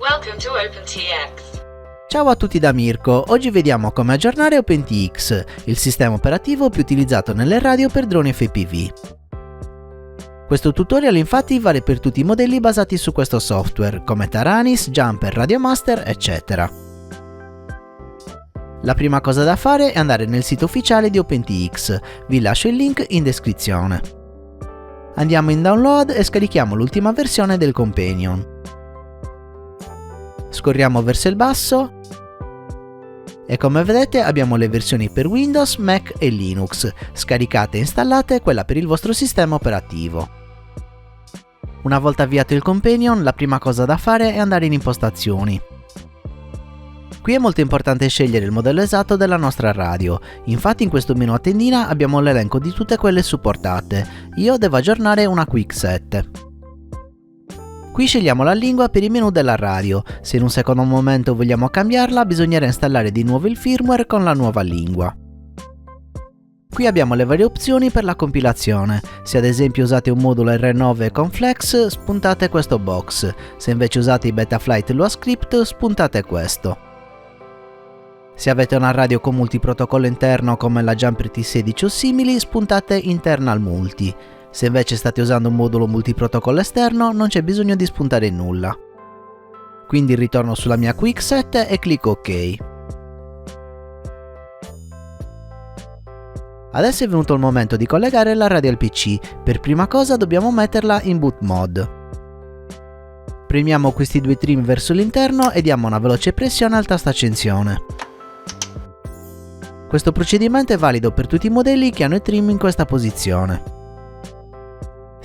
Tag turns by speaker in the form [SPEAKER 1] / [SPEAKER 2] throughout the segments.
[SPEAKER 1] Welcome to OpenTX.
[SPEAKER 2] Ciao a tutti da Mirko, oggi vediamo come aggiornare OpenTX, il sistema operativo più utilizzato nelle radio per droni FPV. Questo tutorial infatti vale per tutti i modelli basati su questo software, come Taranis, Jumper, Radiomaster, eccetera. La prima cosa da fare è andare nel sito ufficiale di OpenTX, vi lascio il link in descrizione. Andiamo in download e scarichiamo l'ultima versione del Companion. Scorriamo verso il basso e come vedete abbiamo le versioni per Windows, Mac e Linux, scaricate e installate quella per il vostro sistema operativo. Una volta avviato il Companion, la prima cosa da fare è andare in impostazioni. Qui è molto importante scegliere il modello esatto della nostra radio, infatti in questo menu a tendina abbiamo l'elenco di tutte quelle supportate, io devo aggiornare una QX7. Qui scegliamo la lingua per il menu della radio, se in un secondo momento vogliamo cambiarla bisognerà installare di nuovo il firmware con la nuova lingua. Qui abbiamo le varie opzioni per la compilazione, se ad esempio usate un modulo R9 con Flex spuntate questo box, se invece usate i Betaflight Lua Script spuntate questo. Se avete una radio con multiprotocollo interno come la Jumper T16 o simili spuntate Internal Multi. Se invece state usando un modulo multiprotocollo esterno non c'è bisogno di spuntare nulla. Quindi ritorno sulla mia QX7 e clicco OK. Adesso è venuto il momento di collegare la radio al PC, per prima cosa dobbiamo metterla in boot mode. Premiamo questi due trim verso l'interno e diamo una veloce pressione al tasto accensione. Questo procedimento è valido per tutti i modelli che hanno i trim in questa posizione.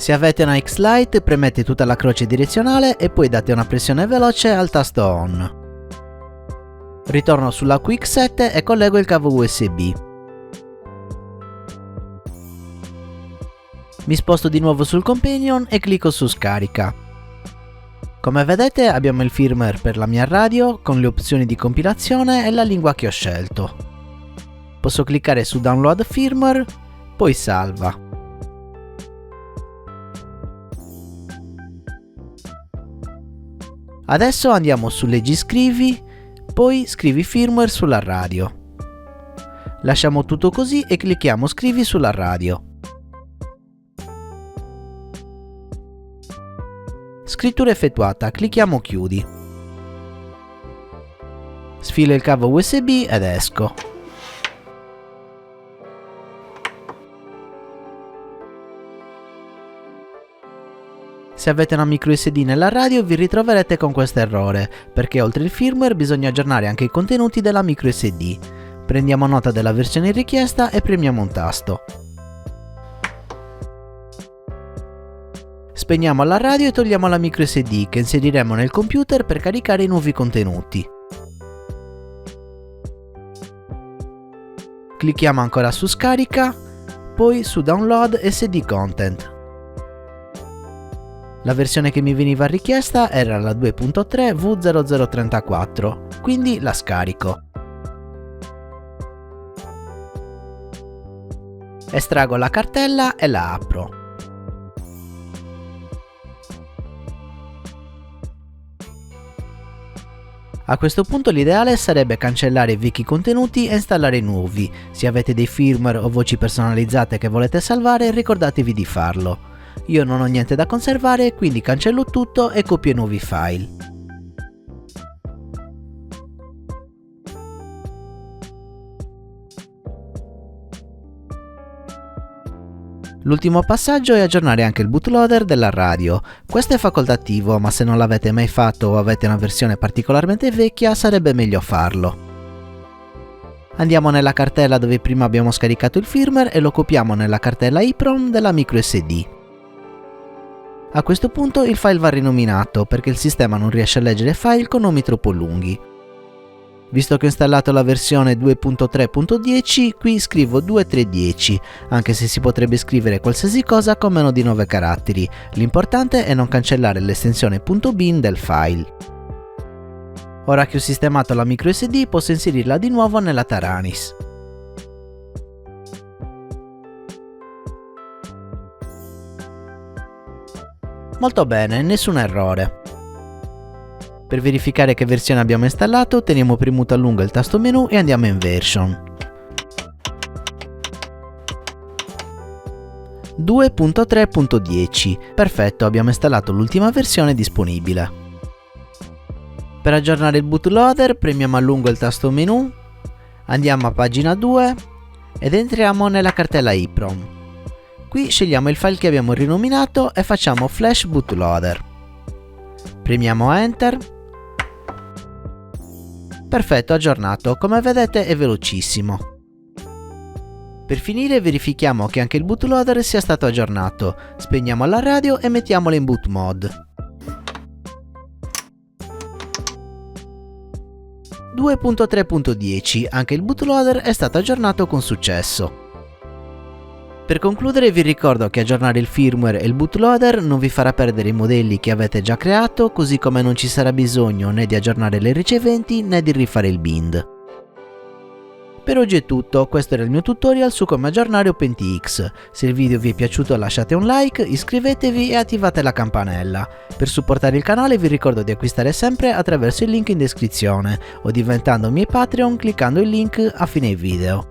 [SPEAKER 2] Se avete una X-Lite premete tutta la croce direzionale e poi date una pressione veloce al tasto ON. Ritorno sulla QX7 e collego il cavo USB. Mi sposto di nuovo sul Companion e clicco su Scarica. Come vedete abbiamo il firmware per la mia radio con le opzioni di compilazione e la lingua che ho scelto. Posso cliccare su Download Firmware, poi Salva. Adesso andiamo su Leggi Scrivi, poi Scrivi firmware sulla radio. Lasciamo tutto così e clicchiamo Scrivi sulla radio. Scrittura effettuata, clicchiamo Chiudi. Sfilo il cavo USB ed esco. Se avete una micro SD nella radio vi ritroverete con questo errore, perché oltre il firmware bisogna aggiornare anche i contenuti della micro SD. Prendiamo nota della versione richiesta e premiamo un tasto. Spegniamo la radio e togliamo la micro SD che inseriremo nel computer per caricare i nuovi contenuti. Clicchiamo ancora su Scarica, poi su Download SD Content. La versione che mi veniva richiesta era la 2.3 V0034, quindi la scarico. Estraggo la cartella e la apro. A questo punto l'ideale sarebbe cancellare i vecchi contenuti e installare nuovi. Se avete dei firmware o voci personalizzate che volete salvare, ricordatevi di farlo. Io non ho niente da conservare, quindi cancello tutto e copio i nuovi file. L'ultimo passaggio è aggiornare anche il bootloader della radio. Questo è facoltativo, ma se non l'avete mai fatto o avete una versione particolarmente vecchia sarebbe meglio farlo. Andiamo nella cartella dove prima abbiamo scaricato il firmware e lo copiamo nella cartella EEPROM della microSD. A questo punto il file va rinominato perché il sistema non riesce a leggere file con nomi troppo lunghi. Visto che ho installato la versione 2.3.10, qui scrivo 2310, anche se si potrebbe scrivere qualsiasi cosa con meno di 9 caratteri. L'importante è non cancellare l'estensione .bin del file. Ora che ho sistemato la microSD posso inserirla di nuovo nella Taranis. Molto bene, nessun errore. Per verificare che versione abbiamo installato, teniamo premuto a lungo il tasto menu e andiamo in Version. 2.3.10. Perfetto, abbiamo installato l'ultima versione disponibile. Per aggiornare il bootloader premiamo a lungo il tasto menu, andiamo a pagina 2 ed entriamo nella cartella EEPROM. Qui scegliamo il file che abbiamo rinominato e facciamo Flash Bootloader. Premiamo Enter. Perfetto, aggiornato, come vedete è velocissimo. Per finire verifichiamo che anche il bootloader sia stato aggiornato, spegniamo la radio e mettiamola in boot mode. 2.3.10, anche il bootloader è stato aggiornato con successo. Per concludere vi ricordo che aggiornare il firmware e il bootloader non vi farà perdere i modelli che avete già creato, così come non ci sarà bisogno né di aggiornare le riceventi né di rifare il bind. Per oggi è tutto, questo era il mio tutorial su come aggiornare OpenTX. Se il video vi è piaciuto lasciate un like, iscrivetevi e attivate la campanella. Per supportare il canale vi ricordo di acquistare sempre attraverso il link in descrizione o diventando miei Patreon cliccando il link a fine video.